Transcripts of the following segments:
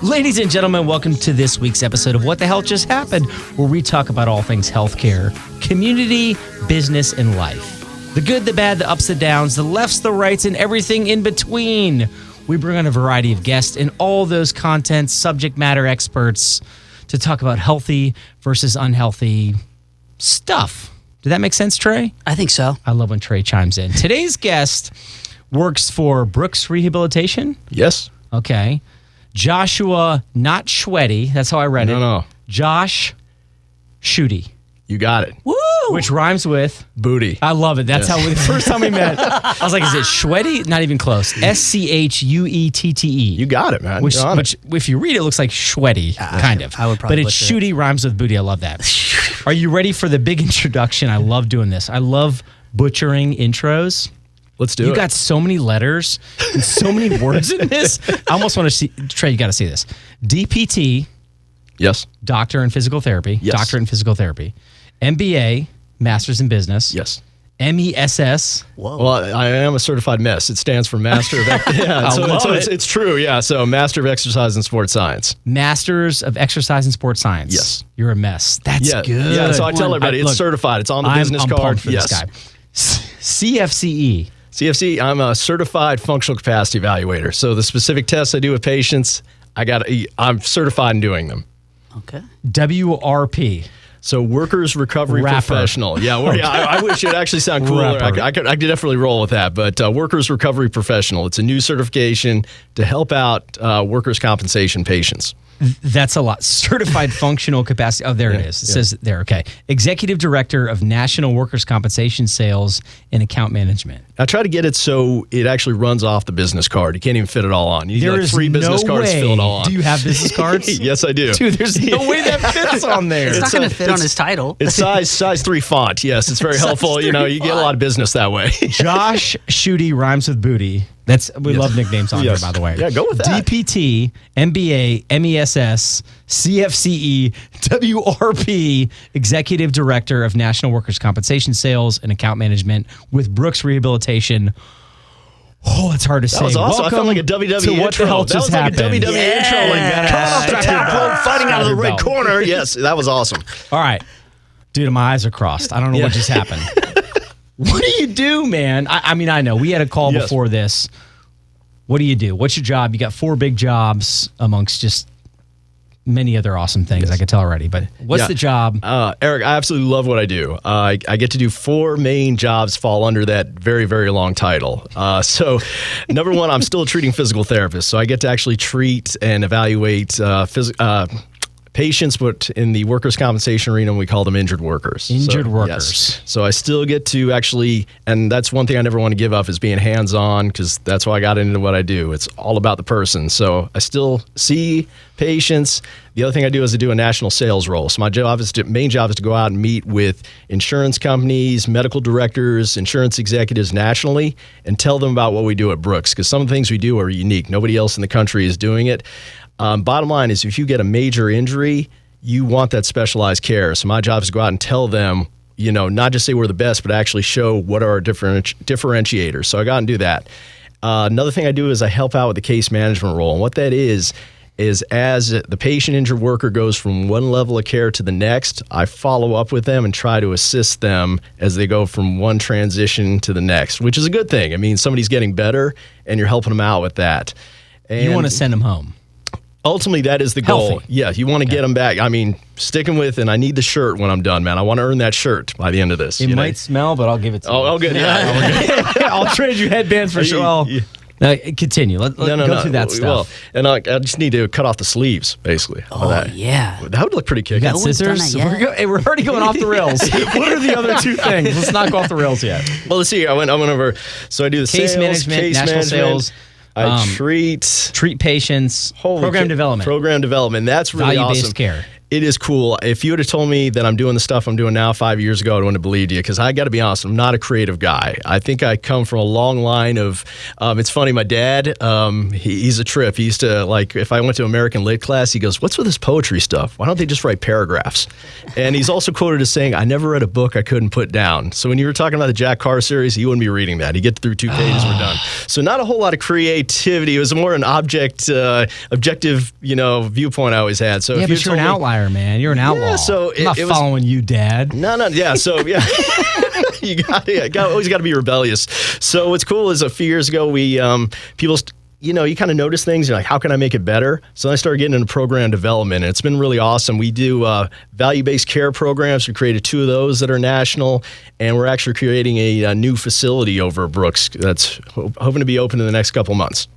Ladies and gentlemen, welcome to this week's episode of What the Hell Just Happened, where we talk about all things healthcare, community, business, and life. The good, the bad, the ups, the downs, the lefts, the rights, and everything in between. We bring on a variety of guests and all those content subject matter experts to talk about healthy versus unhealthy stuff. Did that make sense, Trey? I think so. I love when Trey chimes in. Today's guest works for Brooks Rehabilitation. Yes. Okay. Joshua, not Schweddy. That's how I read it. No. Josh Schutte. You got it. Woo! Which rhymes with Booty. I love it. That's how the first time we met, I was like, is it Schweddy? Not even close. Schuette. You got it, man. Which, if you read it, looks like Schweddy, kind of. I would probably But it's butcher Schutte rhymes with booty. I love that. Are you ready for the big introduction? I love doing this. I love butchering intros. Let's do it. You got so many letters and so many words in this. I almost want to see, Trey, you got to see this. DPT, Yes. Doctor in Physical Therapy. Yes. Doctor in Physical Therapy. MBA, Masters in Business. Yes. MESS. Whoa. Well, I am a certified MESS. It stands for Master of It's true. Yeah. So Master of Exercise and Sports Science. Masters of Exercise and Sports Science. Yes. You're a mess. That's good. Yeah. So I tell everybody it's certified. It's on the business I'm card. pumped for this guy. CFCE. CFC. I'm a certified functional capacity evaluator. So the specific tests I do with patients, I'm certified in doing them. Okay. WRP. So Workers Recovery Professional. Yeah, I wish it actually sounded cooler. I could definitely roll with that. But Workers Recovery Professional. It's a new certification to help out workers' compensation patients. That's a lot. Certified Functional Capacity. Oh, there it is. It says it there. Okay. Executive Director of National Workers' Compensation Sales and Account Management. I try to get it so it actually runs off the business card. You can't even fit it all on. You need like 3 business cards to fill it all on. Do you have business cards? Yes, I do. Dude, there's no way that fits on there. It's not going to fit on his title. It's size 3 font. Yes, it's very helpful. You get a lot of business that way. Josh Schutte rhymes with booty. We love nicknames on here, by the way. Yeah, go with that. DPT, MBA, MESS, CFCE, WRP, Executive Director of National Workers' Compensation Sales and Account Management with Brooks Rehabilitation. Oh, it's hard to say. That was awesome. Welcome I felt like a WWE to intro. What the hell just happened? Like a WWE intro. Like, coming off the top rope, fighting out of the red corner. Yes, that was awesome. All right. Dude, my eyes are crossed. I don't know what just happened. What do you do, man? I mean, I know. We had a call before this. What do you do? What's your job? You got 4 big jobs amongst just many other awesome things I can tell already. But what's the job? Eric, I absolutely love what I do. I get to do 4 main jobs fall under that very, very long title. So number 1, I'm still a treating physical therapist. So I get to actually treat and evaluate patients, but in the workers' compensation arena, we call them injured workers. Injured workers. Yes. So I still get to actually, and that's one thing I never want to give up is being hands-on, because that's why I got into what I do. It's all about the person. So I still see patients. The other thing I do is I do a national sales role. So my main job is to go out and meet with insurance companies, medical directors, insurance executives nationally, and tell them about what we do at Brooks, because some of the things we do are unique. Nobody else in the country is doing it. Bottom line is, if you get a major injury, you want that specialized care. So my job is to go out and tell them, not just say we're the best, but actually show what are our differentiators. So I go out and do that. Another thing I do is I help out with the case management role. And what that is as the patient injured worker goes from one level of care to the next, I follow up with them and try to assist them as they go from one transition to the next, which is a good thing. I mean, somebody's getting better and you're helping them out with that. And you want to send them home. Ultimately, that is the goal. Healthy. Yeah, you want to get them back. I mean, sticking with, and I need the shirt when I'm done, man. I want to earn that shirt by the end of this. It might smell, but I'll give it to you. Oh, good. Yeah. I'll trade you headbands for sure. Well, continue. Let's go through that stuff. And I just need to cut off the sleeves, basically. Yeah. That would look pretty kick. You got scissors? We're already going off the rails. What are the other 2 things? Let's not go off the rails yet. Well, let's see. I went over. So I do the case management, national sales. I treat patients, program development. Program development. That's really value-based awesome. care. It is cool. If you would have told me that I'm doing the stuff I'm doing now 5 years ago, I wouldn't have believed you, because I got to be honest, I'm not a creative guy. I think I come from a long line of, it's funny, my dad, he's a trip. He used to, like, if I went to American Lit class, he goes, what's with this poetry stuff? Why don't they just write paragraphs? And he's also quoted as saying, I never read a book I couldn't put down. So when you were talking about the Jack Carr series, you wouldn't be reading that. You get through 2 pages, we're done. So not a whole lot of creativity. It was more an objective, viewpoint I always had. So Yeah, if but you're an outlier, man. You're an outlaw. so I'm not following you, Dad. No, yeah. So yeah, always got to be rebellious. So what's cool is a few years ago we people. You kind of notice things. You're like, how can I make it better? So I started getting into program development, and it's been really awesome. We do value-based care programs. We created 2 of those that are national, and we're actually creating a new facility over at Brooks that's hoping to be open in the next couple months.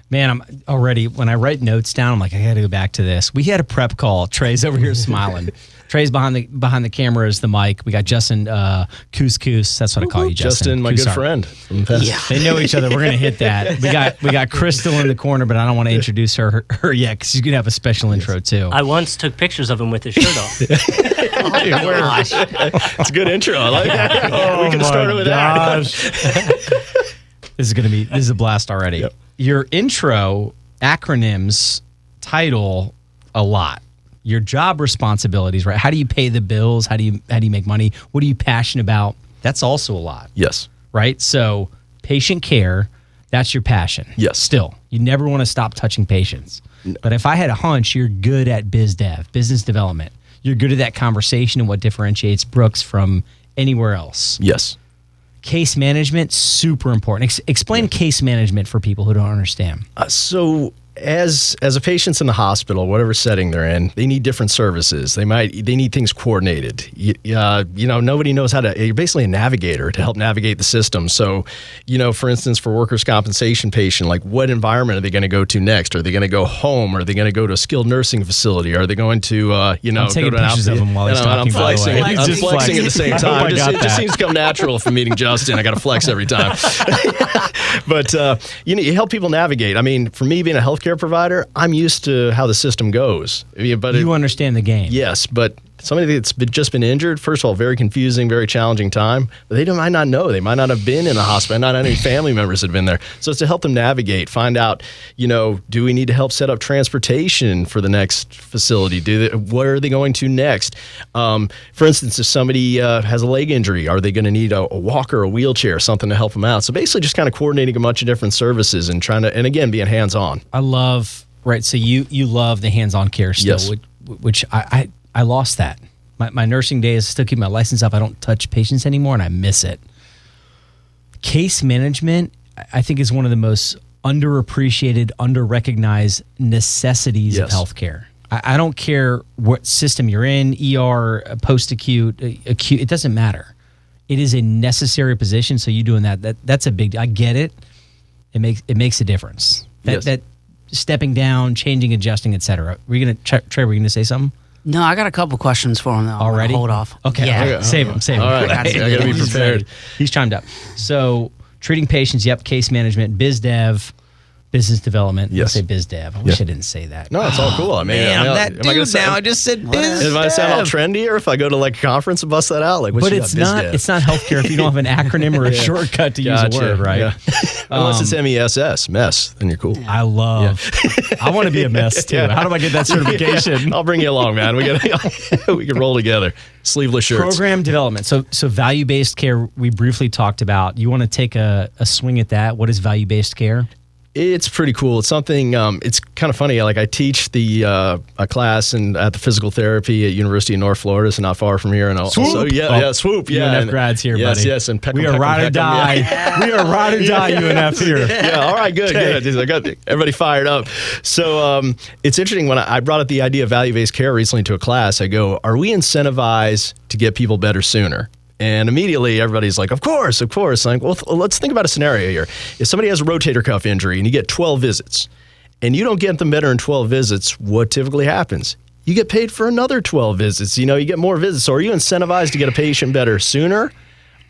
Man, I'm already, when I write notes down, I'm like, I got to go back to this. We had a prep call. Trey's over here smiling. Trey's behind the camera is the mic. We got Justin Couscous. That's what I call you, Justin. My good friend from the past. Yeah. They know each other. We're gonna hit that. We got Kristal in the corner, but I don't want to introduce her yet, because she's gonna have a special intro too. I once took pictures of him with his shirt off. Oh my gosh. It's a good intro. I like that. We could have started with that. This is a blast already. Yep. Your intro acronyms title a lot. Your job responsibilities, right? How do you pay the bills? How do you make money? What are you passionate about? That's also a lot. Yes. Right? So patient care, that's your passion. Yes. Still, you never want to stop touching patients. No. But if I had a hunch, you're good at biz dev, business development. You're good at that conversation and what differentiates Brooks from anywhere else. Yes. Case management, super important. Explain case management for people who don't understand. So as a patient's in the hospital, whatever setting they're in, they need different services. They need things coordinated. Nobody knows how to. You're basically a navigator to help navigate the system. So, for instance, for workers' compensation patient, like, what environment are they going to go to next? Are they going to go home? Are they going to go to a skilled nursing facility? Are they going to I'm taking go to pictures of him while he's talking. I'm flexing. By the way. I'm flexing at the same time. It just seems to come natural from meeting Justin. I got to flex every time. But you help people navigate. I mean, for me being a healthcare provider, I'm used to how the system goes. But you understand the game. Yes, but somebody that's just been injured, first of all, very confusing, very challenging time. But they might not know. They might not have been in a hospital. Not any family members that have been there. So it's to help them navigate, find out, do we need to help set up transportation for the next facility? Where are they going to next? For instance, if somebody has a leg injury, are they going to need a walker, a wheelchair, something to help them out? So basically just kind of coordinating a bunch of different services and and again, being hands-on. I love, right, so you love the hands-on care still, yes. which I lost that. My nursing days, still keep my license up. I don't touch patients anymore, and I miss it. Case management, I think, is one of the most underappreciated, underrecognized necessities of healthcare. I don't care what system you're in, ER, post-acute, acute, it doesn't matter. It is a necessary position, so you doing that's a big deal. I get it. It makes a difference. That stepping down, changing, adjusting, etc. Trey, were you going to say something? No, I got a couple questions for him, though. Already? Hold off. Okay. Yeah. Save him. All right. I got to be prepared. He's chimed up. So, treating patients, case management, biz dev, business development. Yes. Let's say biz dev. I wish I didn't say that. No, it's all cool. I mean, I'm that dude now. I just said biz dev. If I sound all trendy, or if I go to like a conference and bust that out, like, but it's not healthcare if you don't have an acronym or a shortcut to use a word, right? Yeah. Unless it's MESS, then you're cool. I love. I want to be a mess too. How do I get that certification? I'll bring you along, man. We can roll together. Sleeveless shirts. Program development. So value-based care. We briefly talked about. You want to take a swing at that? What is value-based care? It's pretty cool. It's something. It's kind of funny. Like, I teach a class at the physical therapy at University of North Florida, so not far from here. And Swoop. Swoop. UNF grads here, buddy. Yes, and we are ride or die. Yeah. We are ride or die. UNF here. Yeah. All right. Good. I got everybody fired up. So it's interesting when I brought up the idea of value-based care recently to a class. I go, are we incentivized to get people better sooner? And immediately everybody's like, of course. Like, well, let's think about a scenario here. If somebody has a rotator cuff injury and you get 12 visits and you don't get them better in 12 visits, what typically happens? You get paid for another 12 visits. You get more visits. So are you incentivized to get a patient better sooner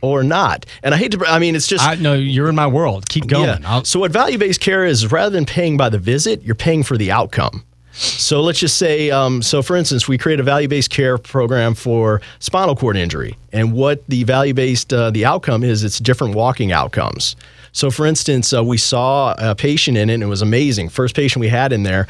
or not? And I hate to, it's just. No, you're in my world. Keep going. Yeah. So what value-based care is, rather than paying by the visit, you're paying for the outcome. So let's just say, so for instance, we create a value-based care program for spinal cord injury. And what the value-based, the outcome is, it's different walking outcomes. So for instance, we saw a patient in it, and it was amazing. First patient we had in there,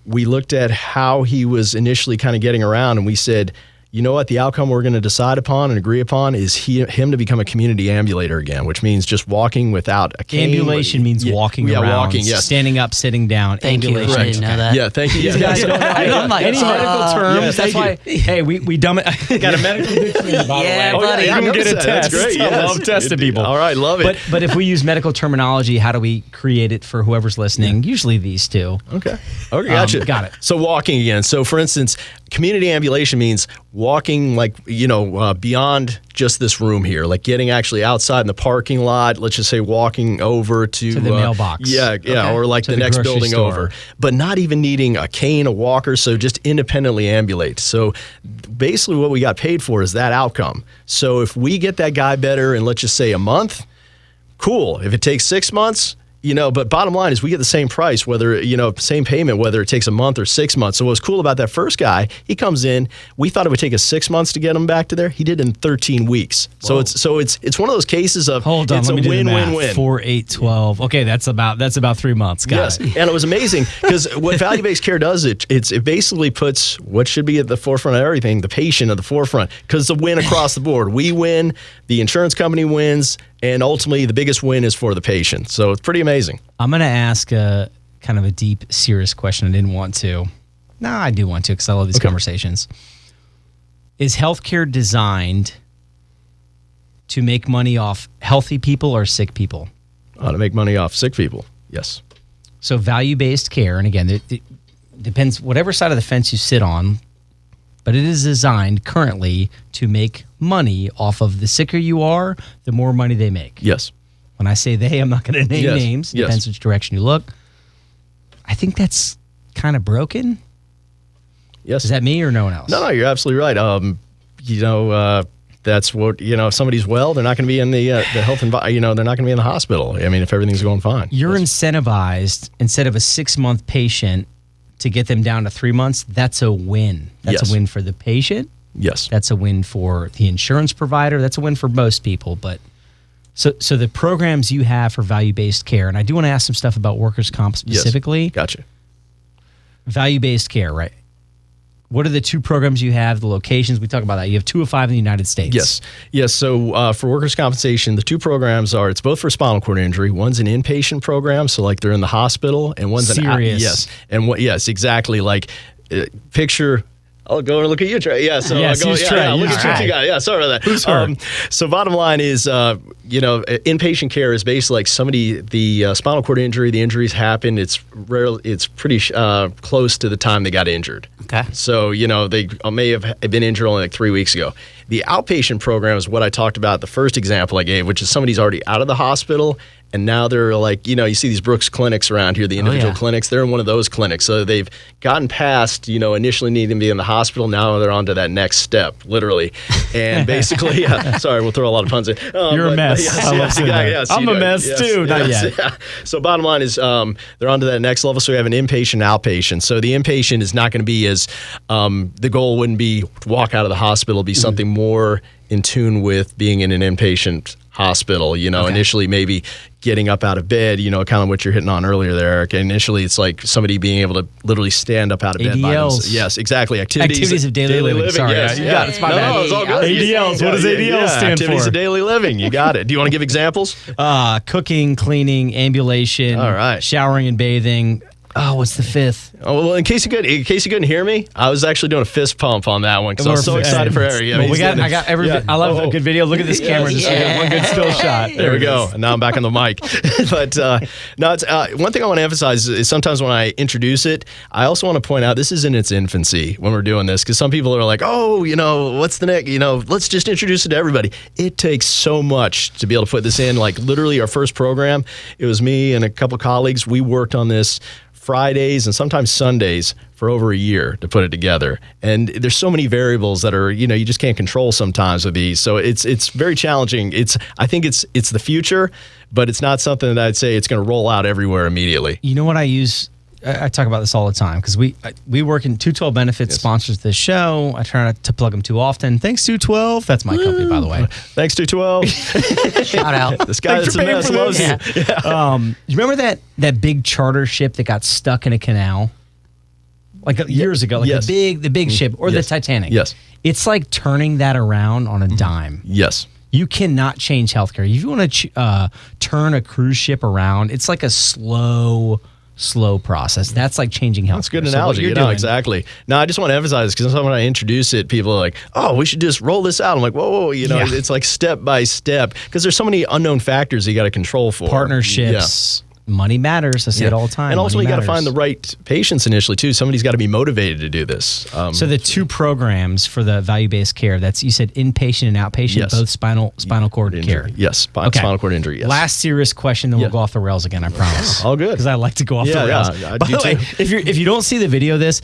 we looked at how he was initially kind of getting around, and we said, you know what, the outcome we're going to decide upon and agree upon is him to become a community ambulator again, which means just walking without a cane. Ambulation means walking around, walking, yes. Standing up, sitting down. Thank you. Ambulation. I didn't know that. Yeah, thank you. These guys don't know I'm like, any medical terms. yeah, That's why, hey, we dumb it. Got a medical dictionary, by Yeah, the way. buddy. You I can get a noticed that. test. That's great. I Yes. love testing people. All right, love it. But if we use medical terminology, how do we create it for whoever's listening? Usually these two. Okay, gotcha. Got it. So walking again. So for instance, community ambulation means walking beyond just this room here, like getting actually outside in the parking lot. Let's just say walking over to the mailbox. Yeah, Okay. or like To the the next grocery building store. over, but not even needing a cane, a walker. So just independently ambulate. So basically, what we got paid for is that outcome. So if we get that guy better in, let's just say, a month, cool. If it takes 6 months, but bottom line is we get the same price, whether, same payment, whether it takes a month or 6 months. So what's cool about that first guy, he comes in, we thought it would take us 6 months to get him back to there. He did it in 13 weeks. Whoa. So it's one of those cases of Hold on, it's let me a do the math. win-win-win. 4, 8, 12. Okay, that's about 3 months. Got it. And it was amazing because what value-based care does, it basically puts what should be at the forefront of everything, the patient at the forefront, because it's a win across the board. We win, the insurance company wins, and ultimately the biggest win is for the patient. So it's pretty amazing. I'm going to ask a kind of a deep, serious question. I didn't want to. No, I do want to because I love these conversations. Is healthcare designed to make money off healthy people or sick people? To make money off sick people, yes. So value-based care, and again, it depends whatever side of the fence you sit on, but it is designed currently to make money off of the sicker you are, the more money they make. Yes. When I say they, I'm not going to name Yes. names. Yes. Depends which direction you look. I think that's kind of broken. Yes. Is that me or no one else? No, you're absolutely right. That's what, if somebody's well, they're not going to be in the health environment, they're not going to be in the hospital. I mean, if everything's going fine. You're incentivized, instead of a 6-month patient, to get them down to 3 months. That's a win. That's Yes. a win for the patient. Yes. That's a win for the insurance provider. That's a win for most people. But so the programs you have for value-based care, and I do want to ask some stuff about workers' comp specifically. Yes. Gotcha. Value-based care, right? What are the 2 programs you have, the locations? We talk about that. You have 2 of 5 in the United States. Yes. Yes. So for workers' compensation, the 2 programs are, it's both for spinal cord injury. One's an inpatient program, so like they're in the hospital, and one's Serious. Yes. And yes, exactly. Like picture. I'll go and look at you, Trey. Yeah, so Yes, I'll go. use Yeah, Trey, yeah, look use at you Trey. two guys. Yeah, sorry about that. Who's her? So bottom line is, inpatient care is basically like somebody, the spinal cord injury, the injuries happen. It's rare. It's pretty close to the time they got injured. Okay. So, they may have been injured only like 3 weeks ago. The outpatient program is what I talked about, the first example I gave, which is somebody's already out of the hospital, and now they're like, you see these Brooks clinics around here, the individual clinics. They're in one of those clinics. So they've gotten past, initially needing to be in the hospital. Now they're on to that next step, literally. And basically, sorry, we'll throw a lot of puns in. You're a mess. I love seeing that. I'm a mess too. Not yet. Yeah. So bottom line is they're on to that next level. So we have an inpatient, outpatient. So the inpatient is not going to be as, the goal wouldn't be to walk out of the hospital, be something more in tune with being in an inpatient hospital, initially maybe getting up out of bed, kind of what you're hitting on earlier there, Eric. Initially, it's like somebody being able to literally stand up out of bed by ADLs. themselves. Yes, exactly. Activities of daily living. Sorry, yes. you got it. It's my bad. No, it's all good. ADLs. What does ADLs stand Activities for? of daily living. You got it. Do you want to give examples? Cooking, cleaning, ambulation, All right. showering and bathing. Oh, what's the 5th? Oh, well, in case you couldn't hear me, I was actually doing a fist pump on that one because I was so excited for Eric. Well, I got every. I love a good video. Look at this camera. Just one good still shot. There we go. And now I'm back on the mic. But no, it's one thing I want to emphasize is sometimes when I introduce it, I also want to point out this is in its infancy when we're doing this, because some people are like, oh, what's the next? Let's just introduce it to everybody. It takes so much to be able to put this in. Like literally, our first program, it was me and a couple of colleagues. We worked on this Fridays and sometimes Sundays for over a year to put it together. And there's so many variables that are, you just can't control sometimes with these. So it's very challenging. I think it's the future, but it's not something that I'd say it's going to roll out everywhere immediately. You know what I use I talk about this all the time because we work in 212 Benefits sponsors this show. I try not to plug them too often. Thanks 212. That's my company, by the way. Thanks 212. Shout out. This guy that's a mess loves you. You remember that big charter ship that got stuck in a canal? Like years ago, like the big ship or the Titanic. Yes. It's like turning that around on a dime. Yes. You cannot change healthcare. If you want to turn a cruise ship around, it's like a slow process. That's like changing healthcare. That's a good analogy. Exactly. Now, I just want to emphasize, because when I introduce it, people are like, oh, we should just roll this out. I'm like, whoa, it's like step by step, because there's so many unknown factors you got to control for. Partnerships. Money matters. I say it all the time. And ultimately, you got to find the right patients initially, too. Somebody's got to be motivated to do this. So the two programs for the value-based care, that's, you said inpatient and outpatient, both spinal cord care. Yes, spinal cord injury, yes. Last serious question, then we'll go off the rails again, I promise. All good. Because I like to go off the rails. I By do the way, too. if you don't see the video of this,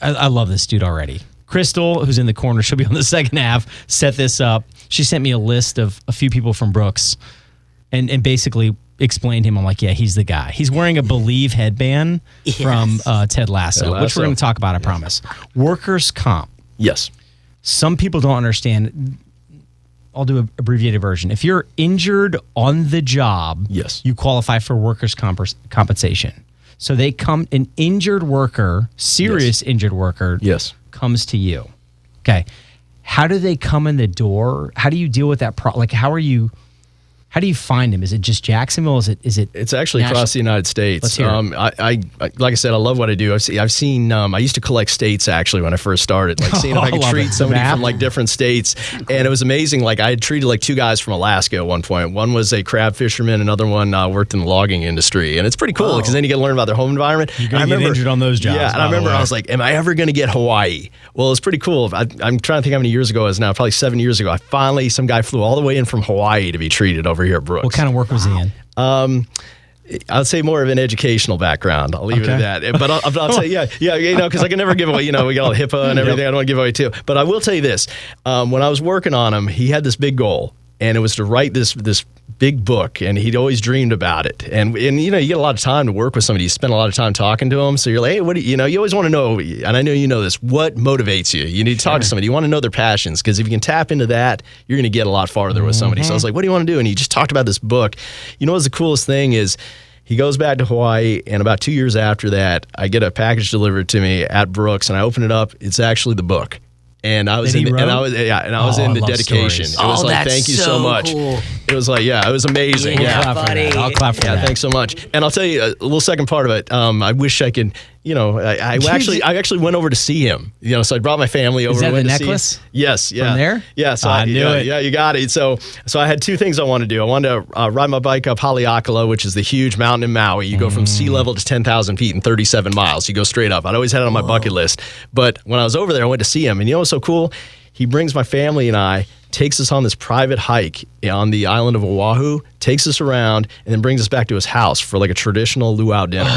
I love this dude already. Kristal, who's in the corner, she'll be on the second half, set this up. She sent me a list of a few people from Brooks and basically explained him. I'm like, yeah, he's the guy. He's wearing a Believe headband from Ted Lasso, which we're going to talk about, I promise. Workers' comp. Yes. Some people don't understand. I'll do an abbreviated version. If you're injured on the job, you qualify for workers' compensation. So an injured worker, serious injured worker, comes to you. Okay. How do they come in the door? How do you deal with that? How do you find him? Is it just Jacksonville? Is it? It's actually across the United States. Let's hear it. I like I said, I love what I do. I've seen. I used to collect states actually when I first started, like seeing if I could treat somebody from like different states, and it was amazing. Like I had treated like two guys from Alaska at one point. One was a crab fisherman, another one worked in the logging industry, and it's pretty cool because then you get to learn about their home environment. You're gonna get injured on those jobs. Yeah, and I remember I was like, am I ever going to get Hawaii? Well, it's pretty cool. I'm trying to think how many years ago it was now. Probably 7 years ago. Some guy flew all the way in from Hawaii to be treated over here at Brooks. What kind of work was he in? I'd say more of an educational background. I'll leave it at that. But I'll say, because I can never give away, we got all HIPAA and everything. I don't want to give away too. But I will tell you this. When I was working on him, he had this big goal, and it was to write this big book, and he'd always dreamed about it. And you get a lot of time to work with somebody. You spend a lot of time talking to them. So you're like, hey, what do you always want to know, and I know you know this, what motivates you? You need to talk to somebody. You want to know their passions, because if you can tap into that, you're going to get a lot farther with somebody. So I was like, what do you want to do? And he just talked about this book. What's the coolest thing is, he goes back to Hawaii, and about 2 years after that, I get a package delivered to me at Brooks, and I open it up. It's actually the book. And I was in the dedication. Stories. It was like, thank you so much. Cool. It was like, it was amazing. I'll clap for that. Thanks so much. And I'll tell you a little second part of it. I wish I could, I actually went over to see him. So I brought my family over. Is that the to necklace? See yes, yeah. From there? Yeah, so I knew it. Yeah, you got it. So I had two things I wanted to do. I wanted to ride my bike up Haleakala, which is the huge mountain in Maui. You go from sea level to 10,000 feet in 37 miles. You go straight up. I'd always had it on my bucket list. But when I was over there, I went to see him. And what's so cool? He brings my family and I, takes us on this private hike on the island of Oahu, takes us around, and then brings us back to his house for like a traditional luau dinner.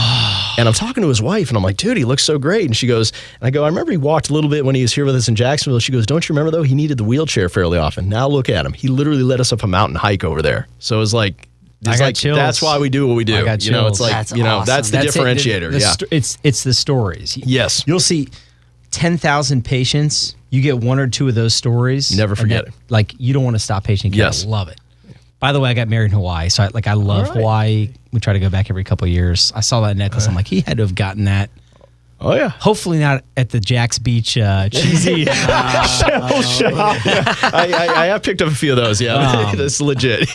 And I'm talking to his wife, and I'm like, dude, he looks so great. And she goes, and I go, I remember he walked a little bit when he was here with us in Jacksonville. She goes, don't you remember, though? He needed the wheelchair fairly often. Now look at him. He literally led us up a mountain hike over there. So it was like, chills. That's why we do what we do. I got chills. It's like, that's awesome. that's the differentiator. It's the stories. Yes. You'll see 10,000 patients. You get one or two of those stories. Never forget it. Like, you don't want to stop patient care. Yes. I love it. By the way, I got married in Hawaii, so I love Hawaii. We try to go back every couple of years. I saw that necklace. I'm like, he had to have gotten that. Oh, yeah. Hopefully not at the Jack's Beach cheesy shell shop. I have picked up a few of those, that's legit.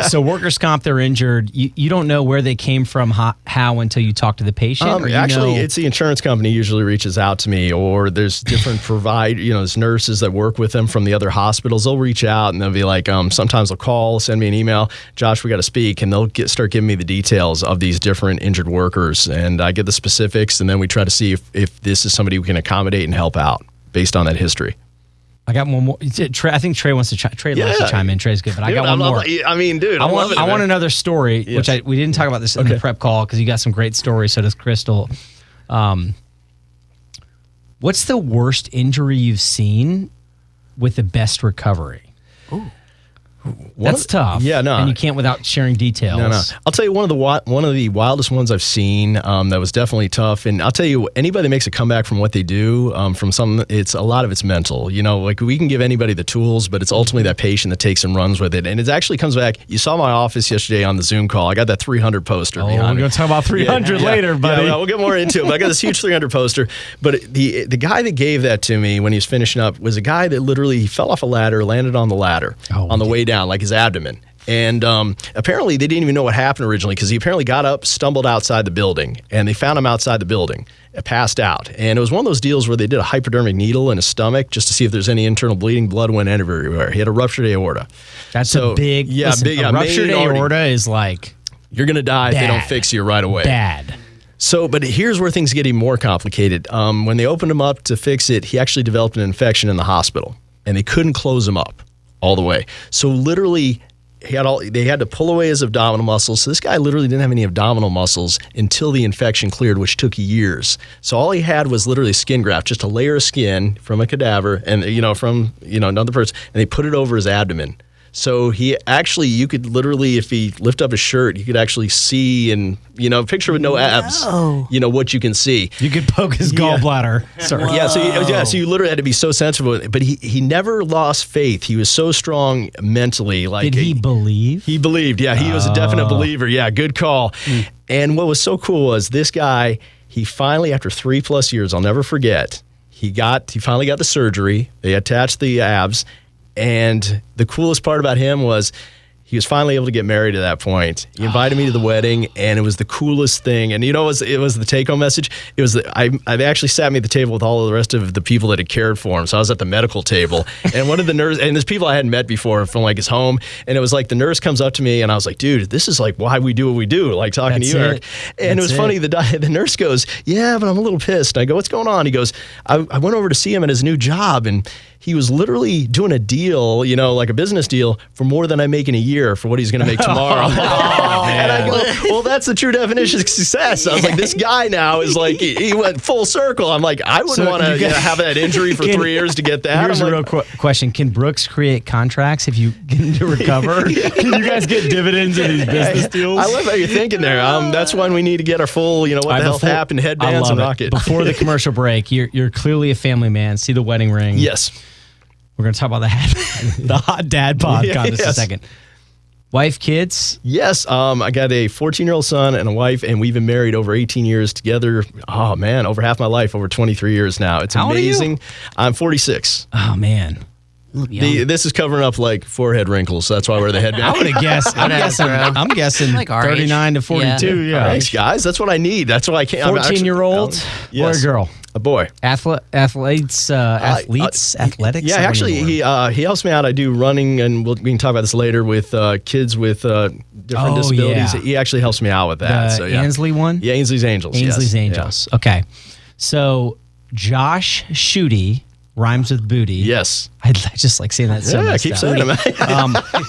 So workers' comp, they're injured. You don't know where they came from, how until you talk to the patient? It's the insurance company usually reaches out to me, or there's different there's nurses that work with them from the other hospitals. They'll reach out, and they'll be like, sometimes they'll call, send me an email, Josh, we got to speak, and they'll start giving me the details of these different injured workers, and I get the specifics, and then we try to see if this is somebody we can accommodate and help out based on that history. I got one more. I think Trey wants to loves to chime in. Trey's good, but I got one more. I want another story, which we didn't talk about this in the prep call because you got some great stories. So does Kristal. What's the worst injury you've seen with the best recovery? That's tough. Yeah, no. And you can't without sharing details. No. I'll tell you one of the wildest ones I've seen that was definitely tough. And I'll tell you, anybody that makes a comeback from what they do, from something, it's a lot of it's mental. You know, like we can give anybody the tools, but it's ultimately that patient that takes and runs with it. And it actually comes back. You saw my office yesterday on the Zoom call. I got that 300 poster behind we're me. going to talk about 300 later, buddy. Yeah, we'll get more into it. But I got this huge 300 poster. But the guy that gave that to me when he was finishing up was a guy that literally he fell off a ladder, landed on the ladder on the way down, like his abdomen. And apparently they didn't even know what happened originally because he apparently got up, stumbled outside the building, and they found him outside the building, passed out. And it was one of those deals where they did a hypodermic needle in his stomach just to see if there's any internal bleeding. Blood went everywhere. He had a ruptured aorta. That's a big, a ruptured aorta is like... You're going to die if they don't fix you right away. Bad. So, but here's where things get even more complicated. When they opened him up to fix it, he actually developed an infection in the hospital, and they couldn't close him up all the way. So literally... they had to pull away his abdominal muscles. So this guy literally didn't have any abdominal muscles until the infection cleared, which took years. So all he had was literally skin graft, just a layer of skin from a cadaver and, from another person. And they put it over his abdomen. So you could literally, if he lift up his shirt, you could actually see and, picture with no abs, what you can see. You could poke his gallbladder. Sorry. Yeah, so you literally had to be so sensitive. But he never lost faith. He was so strong mentally. Did he believe? He believed, yeah. He was a definite believer. Yeah, good call. And what was so cool was this guy, he finally, after 3+ years, I'll never forget, he finally got the surgery. They attached the abs. And the coolest part about him was he was finally able to get married at that point. He invited me to the wedding, and it was the coolest thing. And it was the take-home message. It was I actually sat me at the table with all of the rest of the people that had cared for him. So I was at the medical table, and one of the nurses, and there's people I hadn't met before from like his home, and it was like the nurse comes up to me, and I was like, dude, this is like why we do what we do, like talking to you, Eric. And it was funny. The nurse goes, yeah, but I'm a little pissed. I go, what's going on? He goes, I went over to see him at his new job, and he was literally doing a deal, like a business deal, for more than I make in a year for what he's going to make tomorrow. And I go, well, that's the true definition of success. I was like, this guy now is like, he went full circle. I'm like, I wouldn't want to have that injury for 3 years to get that. Here's a real question. Can Brooks create contracts if you get to recover? Can you guys get dividends in these business deals? I love how you're thinking there. That's when we need to get our full, what the hell happened, headbands and rocket. Before the commercial break, you're clearly a family man. See the wedding ring. Yes. We're going to talk about the hot dad pod in just a second. Wife, kids? Yes. I got a 14-year-old son and a wife, and we've been married over 18 years together. Oh, man, over half my life, over 23 years now. It's amazing. Old are you? I'm 46. Oh, man. This is covering up like forehead wrinkles, so that's why we're the headband. I'm gonna guess. I'm guessing like 39 to 42. Yeah. Thanks, guys. That's what I need. That's why I can't. 14-year-old boy or girl? A boy. Athletes. Athletics. Yeah, actually, he helps me out. I do running, and we can talk about this later with kids with different disabilities. Yeah. He actually helps me out with that. Ainsley one. Yeah, Ainsley's Angels. Ainsley's Angels. Yeah. Okay, so Josh Schutte rhymes with booty. Yes. I just like saying that so much. Yeah, keep saying it.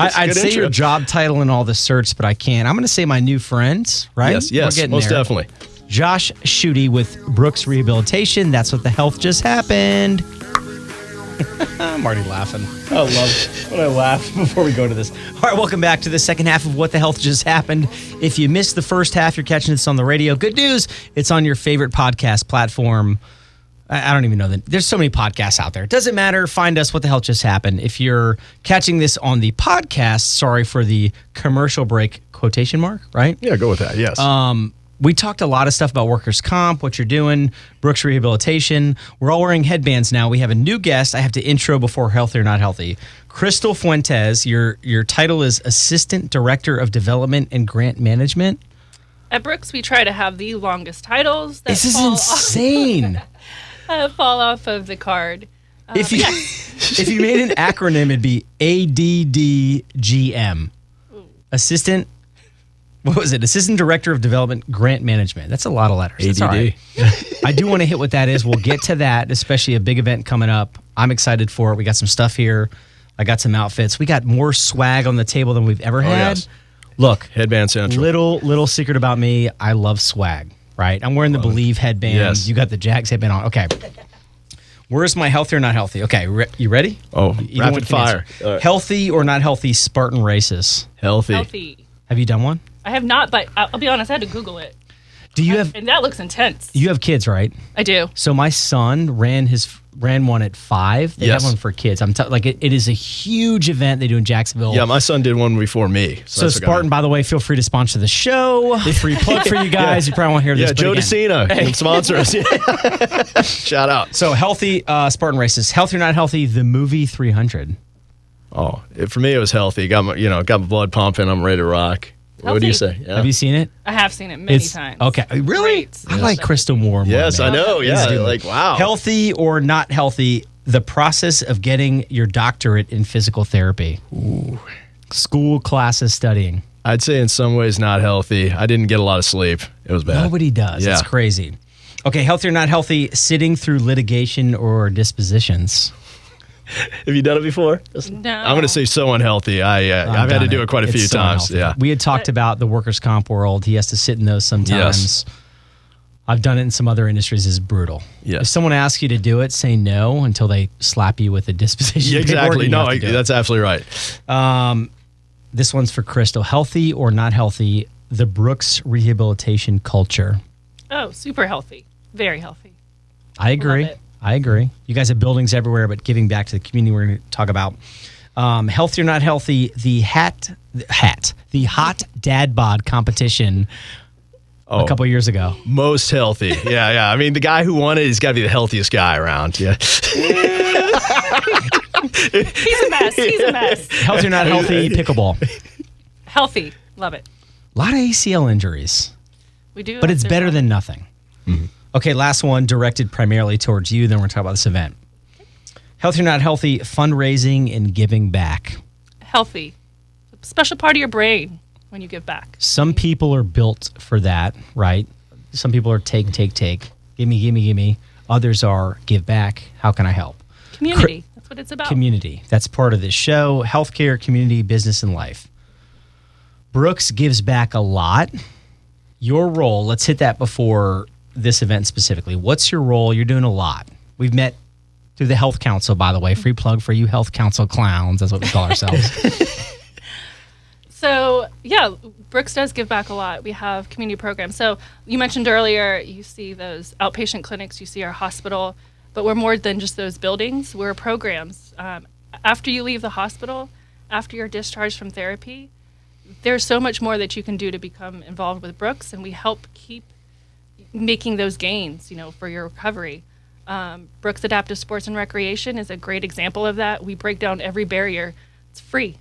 I'd say your job title and all the certs, but I can't. I'm going to say my new friends, right? Yes, most definitely. Josh Schutte with Brooks Rehabilitation. That's what the health just happened. I'm already laughing. I love when I laugh before we go to this. All right, welcome back to the second half of What the Health Just Happened. If you missed the first half, you're catching this on the radio. Good news, it's on your favorite podcast platform. I don't even know that. There's so many podcasts out there. It doesn't matter. Find us. What the hell just happened? If you're catching this on the podcast, sorry for the commercial break quotation mark, right? Yeah, go with that. Yes. We talked a lot of stuff about workers' comp, what you're doing, Brooks Rehabilitation. We're all wearing headbands now. We have a new guest. I have to intro before Healthy or Not Healthy. Kristal Fuentes, your title is Assistant Director of Development and Grant Management. At Brooks, we try to have the longest titles. This is insane. Fall off of the card. If you made an acronym, it'd be ADDGM. Assistant, what was it? Assistant Director of Development Grant Management. That's a lot of letters. ADD. That's all right. I do want to hit what that is. We'll get to that, especially a big event coming up. I'm excited for it. We got some stuff here. I got some outfits. We got more swag on the table than we've ever had. Yes. Look, Headband Central. Little secret about me. I love swag. Right, I'm wearing the Believe headband. Yes. You got the Jags headband on. Okay. Where's my healthy or not healthy? Okay, you ready? Oh, Either one rapid can answer. fire. All right. Healthy or not healthy Spartan races? Healthy. Healthy. Have you done one? I have not, but I'll be honest, I had to Google it. Do you have And that looks intense. you have kids, right? I do. So my son ran one at 5. They Yes. have one for kids. It is a huge event they do in Jacksonville. Yeah, my son did one before me. So that's what got Spartan, me. by the way, feel free to sponsor the show. Free plug for you guys. You probably won't hear this. Yeah, but Joe again. DeCina can sponsor us. Shout out. So healthy Spartan races. Healthy or not healthy? The movie 300. Oh, for me it was healthy. Got my blood pumping. I'm ready to rock. What do you Healthy. say? Yeah. Have you seen it? I have seen it many times. Okay, really? Great. I like Crystal Moore. Yes, I know. Yeah, Easy. like wow. Healthy or not healthy? The process of getting your doctorate in physical therapy. Ooh. School classes studying. I'd say in some ways not healthy. I didn't get a lot of sleep. It was bad. Nobody does. Yeah. It's crazy. Okay, healthy or not healthy? Sitting through litigation or dispositions. Have you done it before? No. I'm going to say so unhealthy. I've had to do it quite a few It's so times. unhealthy. Yeah. We had talked about the workers' comp world. He has to sit in those sometimes. Yes. I've done it in some other industries. It's brutal. Yes. If someone asks you to do it, say no until they slap you with a disposition. Yeah, paperwork exactly. and you No, have to do it. that's absolutely right. This one's for Kristal. Healthy or not healthy? The Brooks rehabilitation culture. Oh, super healthy. Very healthy. I agree. Love it. I agree. You guys have buildings everywhere, but giving back to the community, we're going to talk about. Healthy or not healthy? The hot dad bod competition a couple years ago. Most healthy. Yeah. I mean, the guy who won it, he's got to be the healthiest guy around. Yeah. He's a mess. He's a mess. Healthy or not healthy? Pickleball. Healthy. Love it. A lot of ACL injuries, We do. but it's there's better one. than nothing. Okay, last one directed primarily towards you. Then we're going to talk about this event. Healthy or not healthy? Fundraising and giving back. Healthy. It's a special part of your brain when you give back. Some people are built for that, right? Some people are take. Give me. Others are give back. How can I help? Community. That's what it's about. Community. That's part of this show. Healthcare, community, business, and life. Brooks gives back a lot. Your role, let's hit that before this event specifically. What's your role? You're doing a lot. We've met through the Health Council, by the way. Free plug for you Health Council clowns. That's what we call ourselves. So, yeah, Brooks does give back a lot. We have community programs. So, you mentioned earlier, you see those outpatient clinics, you see our hospital, but we're more than just those buildings. We're programs. After you leave the hospital, after you're discharged from therapy, there's so much more that you can do to become involved with Brooks, and we help keep making those gains, for your recovery. Brooks Adaptive Sports and Recreation is a great example of that. We break down every barrier. It's free.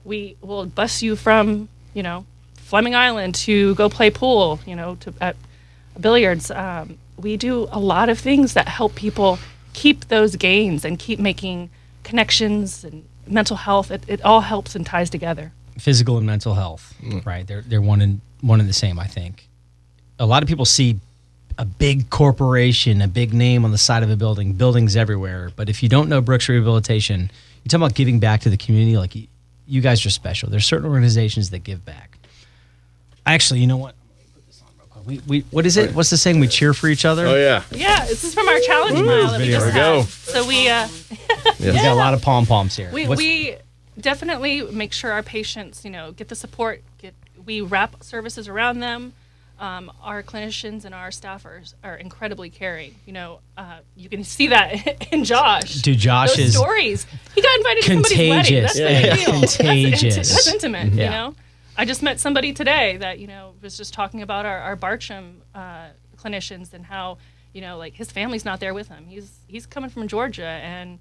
We will bus you from, Fleming Island to go play pool, at billiards. We do a lot of things that help people keep those gains and keep making connections and mental health. It all helps and ties together. Physical and mental health, right? They're one and the same, I think. A lot of people see a big corporation, a big name on the side of a building, buildings everywhere. But if you don't know Brooks Rehabilitation, you're talking about giving back to the community. Like you guys are special. There's certain organizations that give back. Actually, you know what? Put this on real quick. We what is it? What's the saying? We cheer for each other. Oh yeah. Yeah, this is from our challenge mile that we video. just There we had. go. So we We got a lot of pom poms here. we definitely make sure our patients, get the support. We wrap services around them. Our clinicians and our staffers are incredibly caring. You can see that in Josh. Dude, Josh Those is stories. He got invited to somebody's wedding. contagious. That's a big deal. Contagious. That's intimate. Yeah. I just met somebody today that was just talking about our Bartram clinicians and how his family's not there with him. He's coming from Georgia and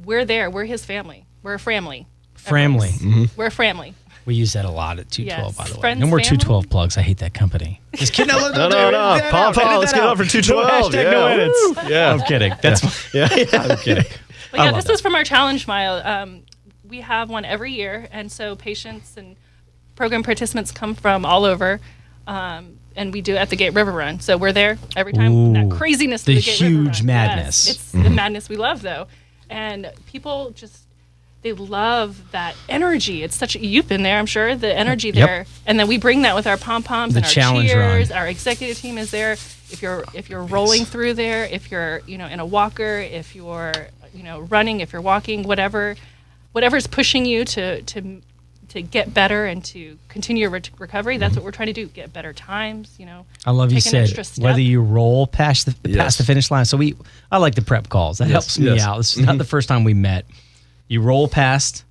we're there. We're his family. We're a family. Family. We're a family. We use that a lot at 212, Yes. by the way. Friends, No more family. 212 plugs. I hate that company. Just kidding. No. Pom pom. Let's get up for 212. Hashtag no edits. Yeah. I'm kidding. That's Yeah. I'm kidding. But I yeah, love this was from our challenge mile. We have one every year, and so patients and program participants come from all over, and we do it at the Gate River Run. So we're there every time. Ooh, That craziness the of the Gate River huge Run. madness. Yes, it's the madness we love, though, and people they love that energy. It's you've been there, I'm sure, the energy Yep. there. And then we bring that with our pom-poms The and our challenge cheers. run. Our executive team is there. if you're rolling through there, if you're in a walker, if you're running, if you're walking, whatever's pushing you to get better and to continue your recovery, that's what we're trying to do. Get better times. I love you take an said extra step. whether you roll past the finish line. So I like the prep calls. That helps me out. This is not the first time we met. You roll past,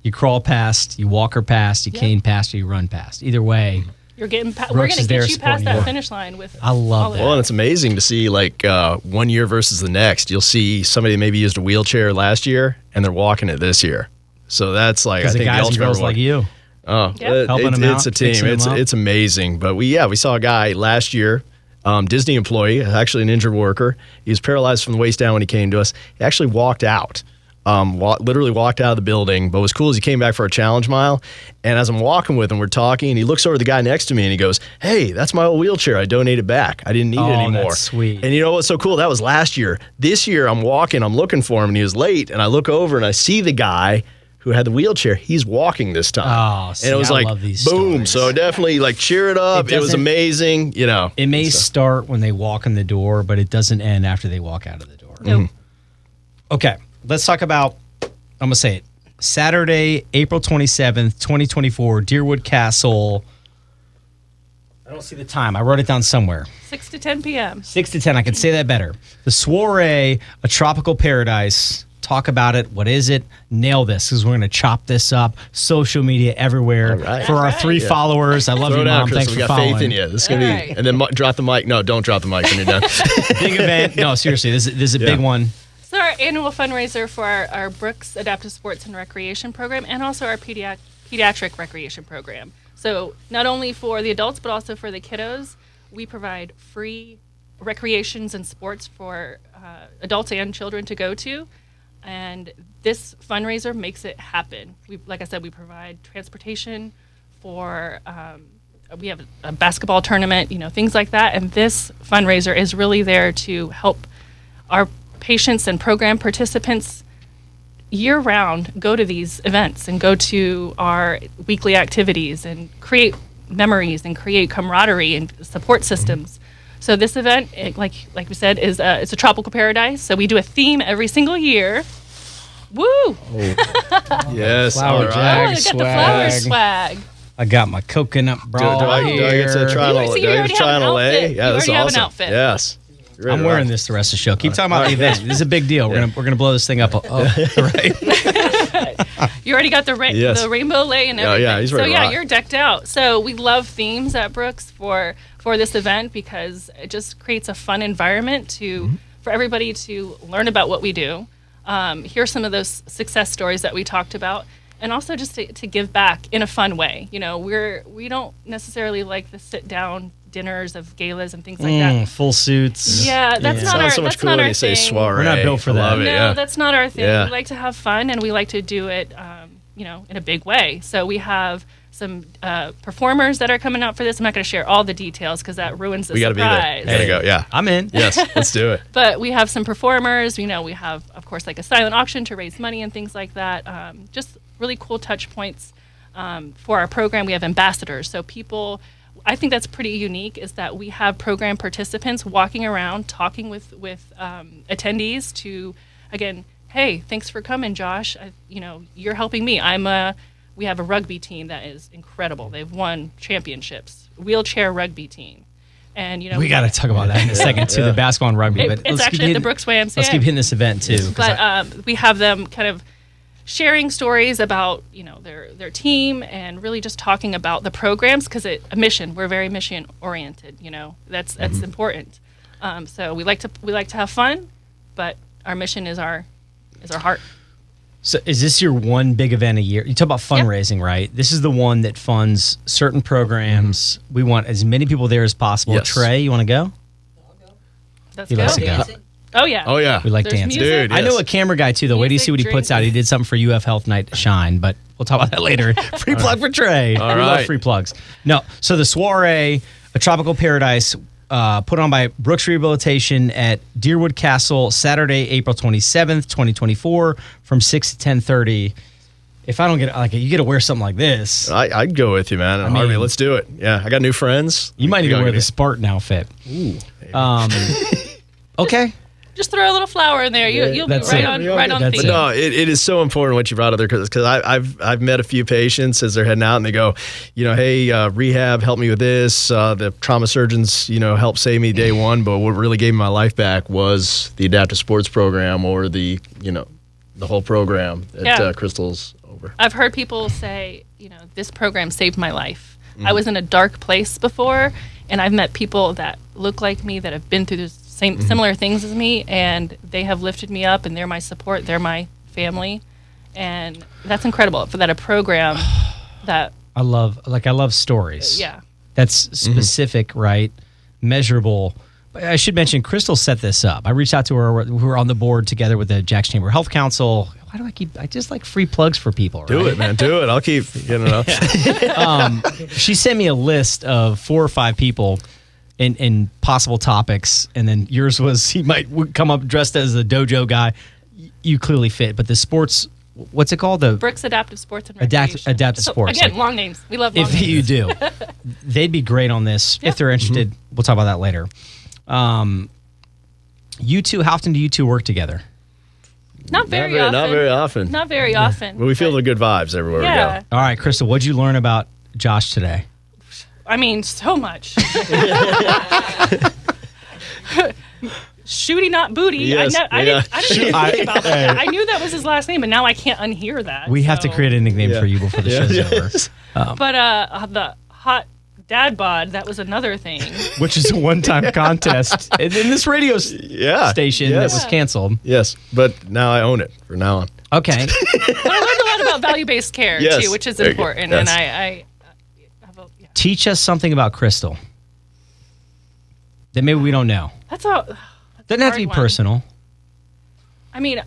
you crawl past, you walker past, you cane past, or you run past. Either way, you're getting. We're Brooks going is to there get you past supporting that you. finish line with. I love all of that. Well, and it's amazing to see like 1 year versus the next. You'll see somebody that maybe used a wheelchair last year and they're walking it this year. So that's like I Because the think guys and ultimate girls reward. like you. Oh, Yep. Helping them it's out, a team. fixing them up. It's amazing. But we saw a guy last year, Disney employee, actually an injured worker. He was paralyzed from the waist down when he came to us. He actually walked out. Literally walked out of the building. But what was cool is he came back for a challenge mile. And as I'm walking with him, we're talking, and he looks over to the guy next to me and he goes, "Hey, that's my old wheelchair. I donated back. I didn't need it anymore." That's sweet. And you know what's so cool? That was last year. This year, I'm walking, I'm looking for him, and he was late. And I look over and I see the guy who had the wheelchair. He's walking this time. Oh, see, and it was I like, love these boom. stories. So definitely like cheer it up. It was doesn't- amazing. It may start when they walk in the door, but it doesn't end after they walk out of the door. Nope. Okay, let's talk about, I'm going to say it, Saturday, April 27th, 2024, Deerwood Castle. I don't see the time. I wrote it down somewhere. 6 to 10 p.m. 6 to 10. I can say that better. The soiree, a tropical paradise. Talk about it. What is it? Nail this, because we're going to chop this up. Social media everywhere. All right. For our All 3 right.4followers. I love Throw you, it out, Mom. Chris. Thanks We for got following. faith in you. This is gonna be, All right. and then drop the mic. No, don't drop the mic when you're done. Big event. No, seriously, this is a big one. So our annual fundraiser for our Brooks Adaptive Sports and Recreation Program, and also our pediatric recreation program. So not only for the adults, but also for the kiddos, we provide free recreations and sports for adults and children to go to. And this fundraiser makes it happen. Like I said, we provide transportation for, we have a basketball tournament, things like that. And this fundraiser is really there to help our patients and program participants year-round go to these events and go to our weekly activities and create memories and create camaraderie and support systems. So this event, like we said, is it's a tropical paradise. So we do a theme every single year. Woo! Yes. Flower all right. jack. Oh, they got the flower swag. swag. I got my coconut Do, bra do I get to try You on see, do you I get already to try have on an a lay? outfit. Yeah, You that's already have an awesome. outfit. Yes. You're I'm ready to wearing rock. this the rest of the show. Keep talking about the event. This is a big deal. We're gonna blow this thing up. Right. You already got the Yes. Oh, the rainbow lei and everything. yeah, he's ready so to yeah, rock. you're decked out. So we love themes at Brooks for this event because it just creates a fun environment for everybody to learn about what we do. Hear some of those success stories that we talked about, and also just to give back in a fun way. We don't necessarily like the sit down dinners of galas and things like that. Full suits. Yeah, that's not Sounds our so much that's cooler not when our you say thing. soiree. We're not built for I that. love it, No, yeah. that's not our thing. Yeah. We like to have fun and we like to do it, in a big way. So we have some performers that are coming out for this. I'm not going to share all the details because that ruins the We got to be there. surprise. Gotta go. Yeah. I'm in. Yes. Let's do it. But we have some performers. We have, of course, like a silent auction to raise money and things like that. Just really cool touch points for our program. We have ambassadors. So people, I think that's pretty unique, is that we have program participants walking around talking with attendees to, again, hey, thanks for coming, Josh. You're helping me. We have a rugby team that is incredible. They've won championships, wheelchair rugby team. And We got to talk about that in a second too. The basketball and rugby. But It's let's keep actually at the hitting- Brooks YMCA. Let's keep hitting this event too. 'cause But we have them kind of sharing stories about their team and really just talking about the programs because a mission. We're very mission oriented. That's important. So we like to have fun, but our mission is our heart. So is this your one big event a year? You talk about fundraising, right? This is the one that funds certain programs. We want as many people there as possible. Yes. Trey, you want to go? Let's He go. likes to go. Oh yeah. Oh yeah. We like There's dancing. music. Dude, I know yes. a camera guy too, though. Wait till you see what he Music, puts out. He did something for UF Health Night to Shine, but we'll talk about that later. Free plug for Trey. All We love right. free plugs. No, so the soiree, a tropical paradise, put on by Brooks Rehabilitation at Deerwood Castle, Saturday, April 27th, 2024, from 6 to 10:30. If I don't get you get to wear something like this. I'd go with you, man. And Harvey, mean- let's do it. Yeah, I got new friends. You might need We to gotta wear get the Spartan outfit. it. Okay. Just throw a little flour in there. You'll be That's right it. on That's theme. it. No, it is so important what you brought up there because I've met a few patients as they're heading out and they go, hey, rehab helped me with this. The trauma surgeons, helped save me day one. But what really gave me my life back was the adaptive sports program or the whole program that Kristal's over. I've heard people say, this program saved my life. I was in a dark place before, and I've met people that look like me that have been through this similar things as me, and they have lifted me up, and they're my support, they're my family, and that's incredible for that a program that I love stories. yeah. That's specific, right? Measurable. I should mention Kristal set this up. I reached out to her. We were on the board together with the Jack's Chamber Health Council. Why do I just like free plugs for people, right? Do it, man. Do it. I'll keep getting it up. She sent me a list of 4 or 5 people in possible topics, and then yours was he would come up dressed as a dojo guy. You clearly fit, but the sports, what's it called? The Brooks Adaptive Sports and Recreation. Adaptive Sports. Again, long names. We love long If names. you do, they'd be great on this if they're interested. We'll talk about that later. You two, how often do you two work together? Not very often. Not very often. Not very often. But we feel the good vibes everywhere we Yeah. go. All right, Kristal, what'd you learn about Josh today? I mean, so much. Shooty, not booty. Yes, I yeah. didn't think about that. I knew that was his last name, and now I can't unhear that. We have to create a nickname Yeah. for you before the show's over. But the hot dad bod, that was another thing. Which is a one-time contest in this radio station that was canceled. Yes, but now I own it from now on. Okay. But I learned a lot about value-based care, Yes. too, which is Very good. important. Yes. And I have a, yeah. Teach us something about Kristal that maybe we don't know. That's a Doesn't have to be hard one. personal. I mean,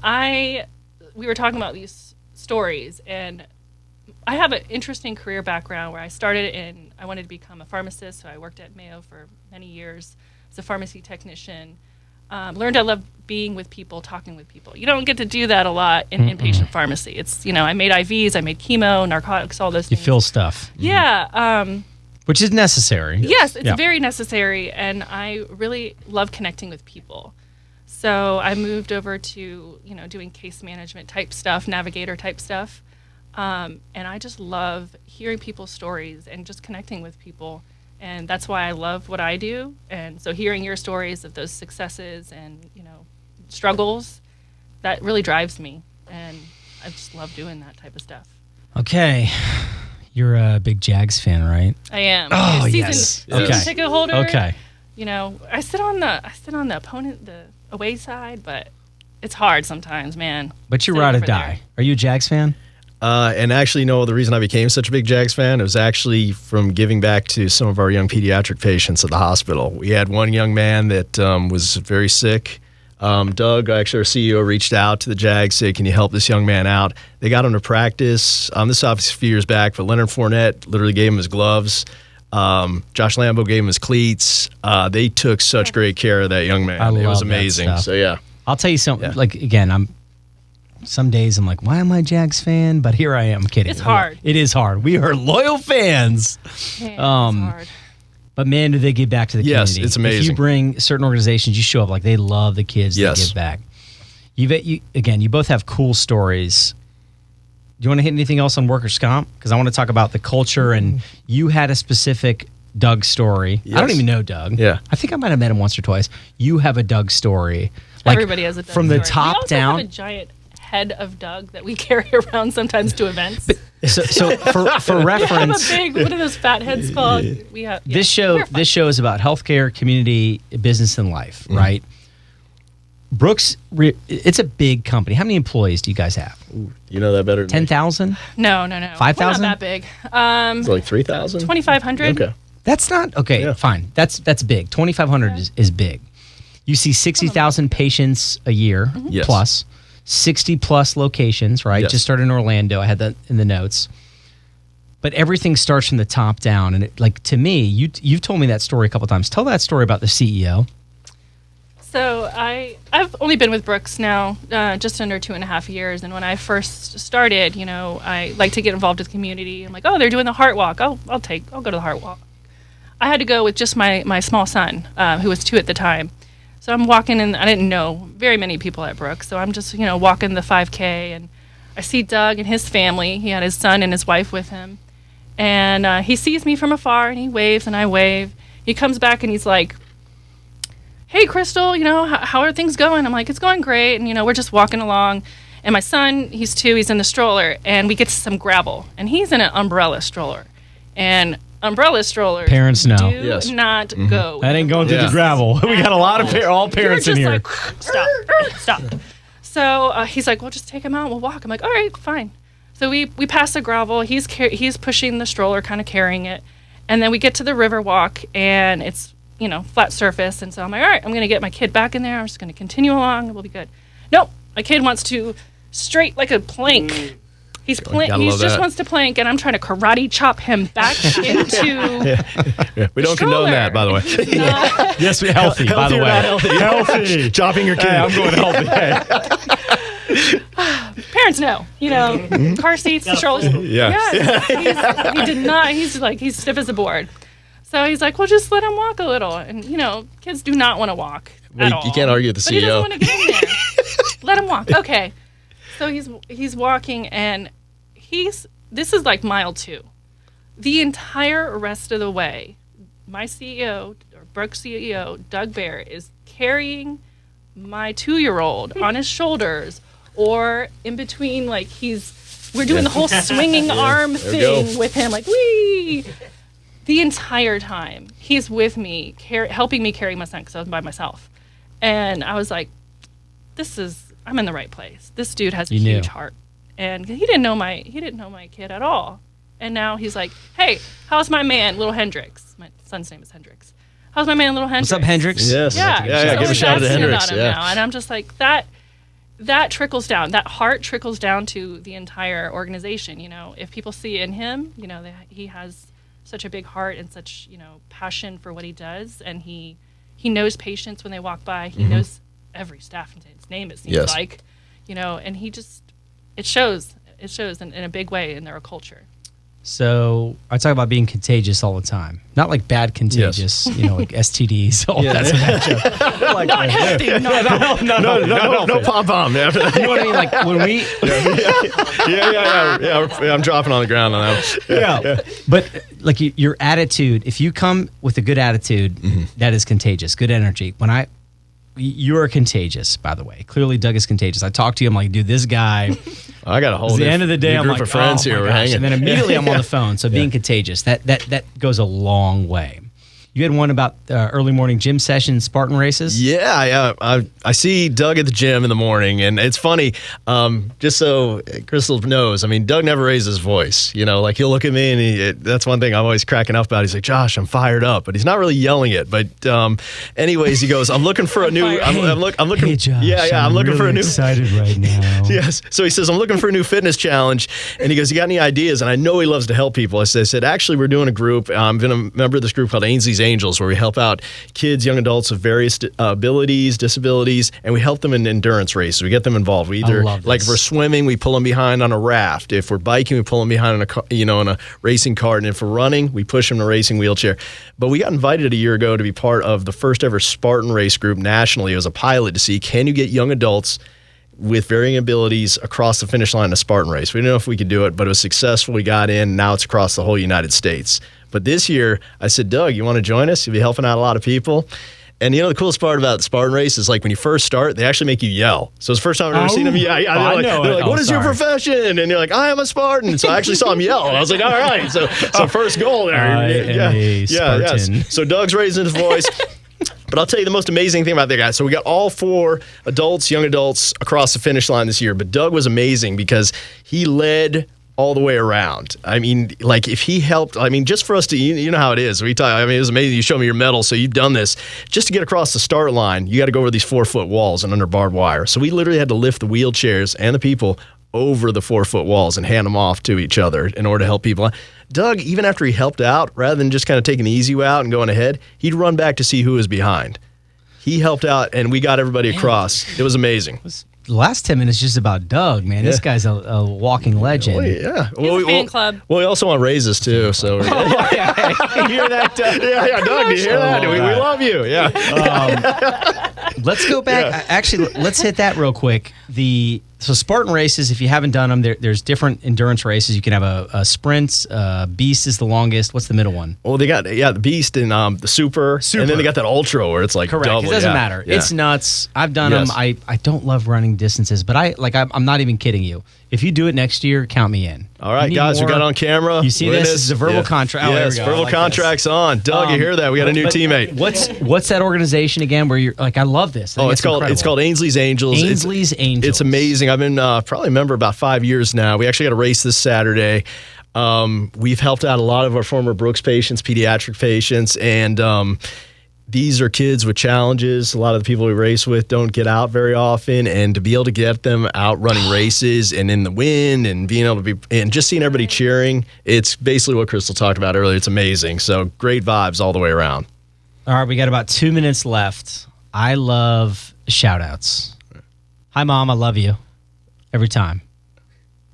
we were talking about these stories, and I have an interesting career background where I wanted to become a pharmacist, so I worked at Mayo for many years as a pharmacy technician. Learned I love being with people, talking with people. You don't get to do that a lot in inpatient pharmacy. It's, I made IVs, I made chemo, narcotics, all those You things. feel stuff. Yeah. Which is necessary. Yes, it's Yeah. very necessary, and I really love connecting with people. So I moved over to, doing case management type stuff, navigator type stuff. And I just love hearing people's stories and just connecting with people. And that's why I love what I do. And so hearing your stories of those successes and, struggles, that really drives me. And I just love doing that type of stuff. Okay. You're a big Jags fan, right? I am. Oh, season Okay. ticket holder. Okay. I sit on the opponent, the away side, but it's hard sometimes, man. But you Sitting ride or over die. there. Are you a Jags fan? And actually, no, the reason I became such a big Jags fan was actually from giving back to some of our young pediatric patients at the hospital. We had one young man that was very sick. Doug, actually our CEO, reached out to the Jags, said, can you help this young man out? They got him to practice. This office a few years back, but Leonard Fournette literally gave him his gloves. Josh Lambo gave him his cleats. They took such great care of that young man. I It was love that amazing. stuff. So, yeah. I'll tell you something. Yeah. Like, again, some days I'm like, why am I a Jags fan? But here I am. I'm kidding. It's hard. It is hard. We are loyal fans. Man, it's hard. But man, do they give back to the Yes, community. it's If amazing. you bring certain organizations, you show up like they love the kids that Yes. give back. You both have cool stories. Do you want to hit anything else on workers' comp? Because I want to talk about the culture, and you had a specific Doug story. I don't Yes. even know Doug. Yeah. I think I might have met him once or twice. You have a Doug story. Like, Everybody has a Doug from the story. top we also down. have a giant head of Doug that we carry around sometimes to events. So for reference, I have a big, what are those fat heads called? We have this show is about healthcare, community, business, and life, right? Brooks, it's a big company. How many employees do you guys have? You know that better than me. 10,000? No. 5,000? We're not that big. It's like 3,000? 2,500. Okay. That's not okay. Yeah. Fine. That's big. 2,500 is big. You see 60,000 patients a year Yes. plus, 60 plus locations. Right. Yes. Just started in Orlando. I had that in the notes. But everything starts from the top down, and to me, you've told me that story a couple times. Tell that story about the CEO. So I've only been with Brooks now just under 2.5 years. And when I first started, I like to get involved with the community. I'm like, oh, they're doing the Heart Walk. I'll go to the Heart Walk. I had to go with just my small son, who was 2 at the time. So I'm walking, and I didn't know very many people at Brooks. So I'm just, walking the 5K, and I see Doug and his family. He had his son and his wife with him. And he sees me from afar, and he waves, and I wave. He comes back, and he's like, hey, Kristal, how are things going? I'm like, it's going great. And, we're just walking along. And my son, he's 2, he's in the stroller, and we get to some gravel. And he's in an umbrella stroller. And umbrella strollers Parents know. do Yes. not go. That ain't going through Yeah. the gravel. We got a lot of all parents You're in just here. like, stop. So he's like, well, just take him out. We'll walk. I'm like, all right, fine. So we pass the gravel. He's pushing the stroller, kind of carrying it. And then we get to the river walk, and it's, flat surface. And so I'm like, all right, I'm going to get my kid back in there. I'm just going to continue along. We'll be good. Nope. My kid wants to straight like a plank. He Gotta love just that. wants to plank, and I'm trying to karate chop him back into. Yeah, we don't condone that, by the way. Yes, we're healthy, by the Healthy or way. not healthy? Chopping your kid. Hey, I'm going healthy. Parents know, car seats, the strollers. Yeah. He did not. He's stiff as a board. So he's like, well, just let him walk a little. And, kids do not want to walk at all. You can't argue with the But he doesn't CEO. want to get in there. Let him walk. Okay. So he's walking, and this is like mile 2. The entire rest of the way, my CEO, or Brooks CEO, Doug Bear, is carrying my 2-year-old on his shoulders, or in between, like we're doing the whole swinging arm There we go. thing with him, like, wee! The entire time, he's with me, helping me carry my son, because I was by myself. And I was like, I'm in the right place. This dude has a You knew. huge heart. And he didn't know my kid at all. And now he's like, hey, how's my man, little Hendrix? My son's name is Hendrix. How's my man, little Hendrix? What's up, Hendrix? Yes. Yeah. Yeah. So Give a shout out to investing Hendrix. on him Yeah. now. And I'm just like, that trickles down. That heart trickles down to the entire organization. If people see in him, he has such a big heart and such, passion for what he does. And he knows patients when they walk by. He knows every staff name, it seems Yes. like, and he just, it shows in a big way in their culture. So I talk about being contagious all the time. Not like bad contagious, like STDs. Oh, that's a bad joke. Like, Not healthy. No pom pom after that. You know what I mean? Like when we, Yeah. I'm dropping on the ground on that. But like your attitude, if you come with a good attitude, that is contagious, good energy. You're contagious, by the way. Clearly, Doug is contagious. I talk to you. I'm like, dude, this guy. I got a whole At the end of the day, new I'm group like, of friends oh here. my We're gosh. hanging. And then immediately I'm on the phone. So being contagious, that goes a long way. You had one about early morning gym sessions, Spartan races. Yeah, I see Doug at the gym in the morning, and it's funny. Just so Kristal knows, I mean, Doug never raises his voice. Like he'll look at me, and that's one thing I'm always cracking up about. He's like, "Josh, I'm fired up," but he's not really yelling it. But anyways, he goes, "I'm looking for a new. I'm looking. Hey, Josh, I'm looking for a new." Excited right now. Yes. So he says, I'm looking for a new fitness challenge. And he goes, you got any ideas? And I know he loves to help people. I said, actually, we're doing a group. I've been a member of this group called Ainsley's Angels, where we help out kids, young adults with various abilities, disabilities, and we help them in endurance races. We get them involved. We either, love like this. if we're swimming, we pull them behind on a raft. If we're biking, we pull them behind on a racing cart. And if we're running, we push them in a racing wheelchair. But we got invited a year ago to be part of the first ever Spartan race group nationally. It was a pilot to see, can you get young adults with varying abilities across the finish line in a Spartan race. We didn't know if we could do it, but it was successful. We got in. Now it's across the whole United States. But this year, I said, Doug, you want to join us? You'll be helping out a lot of people. And the coolest part about the Spartan race is like when you first start, they actually make you yell. So it's the first time I've ever seen them. Yeah, they're like, what is your profession? And you're like, I am a Spartan. So I actually saw him yell. I was like, all right. So first goal there. I am a Spartan. So Doug's raising his voice. But I'll tell you the most amazing thing about that guy. So we got all 4 adults, young adults across the finish line this year. But Doug was amazing because he led all the way around. I mean, like if he helped, I mean, just for us to, you know how it is. We talk, I mean, it was amazing. You showed me your medal, so you've done this. Just to get across the start line, you got to go over these 4-foot walls and under barbed wire. So we literally had to lift the wheelchairs and the people over the 4-foot walls and hand them off to each other in order to help people. Doug, even after he helped out, rather than just kind of taking the easy way out and going ahead, he'd run back to see who was behind. He helped out, and we got everybody across. It was amazing. the last 10 minutes just about Doug, man. This guy's a walking legend. Oh, yeah. He has a fan club. Well, we also want raises too. So You hear that, Doug? yeah, Doug, do you hear that? We love you. Yeah. Let's go back. Actually, let's hit that real quick. So Spartan races, if you haven't done them, there's different endurance races. You can have a sprint. Beast is the longest. What's the middle one? Well, they got the Beast and the Super, and then they got that Ultra where it's like Correct. double. It doesn't matter. Yeah. It's nuts. I've done them. I don't love running distances, but I'm not even kidding you. If you do it next year, count me in. All right, guys, we got it on camera. You see We're in this? This is a verbal contract. Oh, Yes, there we go. verbal I like contract's on. Doug, you hear that? We got a new teammate. What's that organization again? Where you're like, I love this. I think It's called Ainsley's Angels. Ainsley's Angels. It's amazing. I've been probably a member about 5 years now. We actually got a race this Saturday. We've helped out a lot of our former Brooks patients, pediatric patients, and these are kids with challenges. A lot of the people we race with don't get out very often, and to be able to get them out running races and in the wind and being able to be and just seeing everybody cheering, it's basically what Kristal talked about earlier. It's amazing. So great vibes all the way around. All right, we got about 2 minutes left. I love shout outs. Hi, Mom. I love you every time.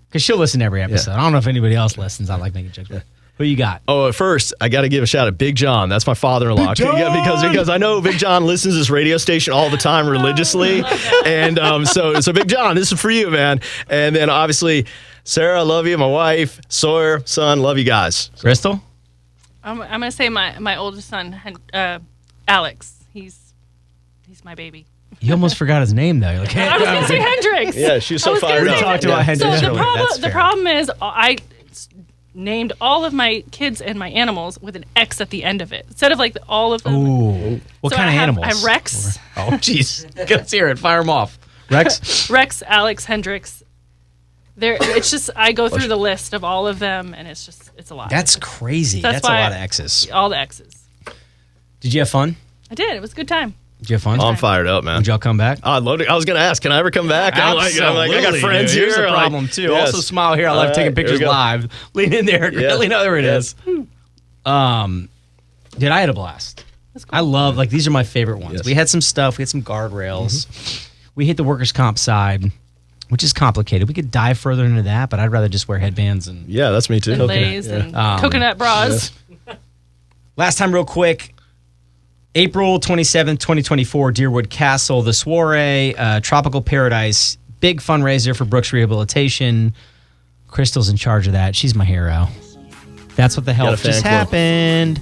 Because she'll listen to every episode. I don't know if anybody else listens. I like making jokes. Who you got? Oh, at first, I got to give a shout out. Big John. That's my father-in-law. Big John! Because I know Big John listens to this radio station all the time religiously. And so Big John, this is for you, man. And then obviously, Sarah, I love you. My wife, Sawyer, son, love you guys. Kristal? I'm going to say my oldest son, Alex. He's my baby. You almost forgot his name, though. You're like, I was going to say Hendrix. Yeah, she's so fired up. We talked about Hendrix So earlier. the problem is I named all of my kids and my animals with an X at the end of it. Instead of like all of them. Ooh. What So kind I of have- animals? I have Rex. Oh, jeez. Let's hear it. Fire them off. Rex? Rex, Alex, Hendrix. It's just, I go through the list of all of them, and it's a lot. That's crazy. That's That's a why lot of X's. All the X's. Did you have fun? I did. It was a good time. Did you have fun? I'm fired up, man. Would y'all come back? I'd love to. I was going to ask, can I ever come back? I'm like, I got friends dude. here. Here's the like, problem, too. yes. Also, smile here. I love taking here we pictures go. live. Lean in there. Yeah. Lean out. There it Yeah. is. Dude, I had a blast. That's cool. I love, these are my favorite ones. Yes. We had some stuff. We had some guardrails. We hit the workers' comp side, which is complicated. We could dive further into that, but I'd rather just wear headbands and... Yeah, that's me too. And lays and coconut bras. Last time, real quick, April 27th, 2024, Deerwood Castle, the soiree, Tropical Paradise, big fundraiser for Brooks Rehabilitation. Kristal's in charge of that. She's my hero. That's what the hell Got a fan just club. happened.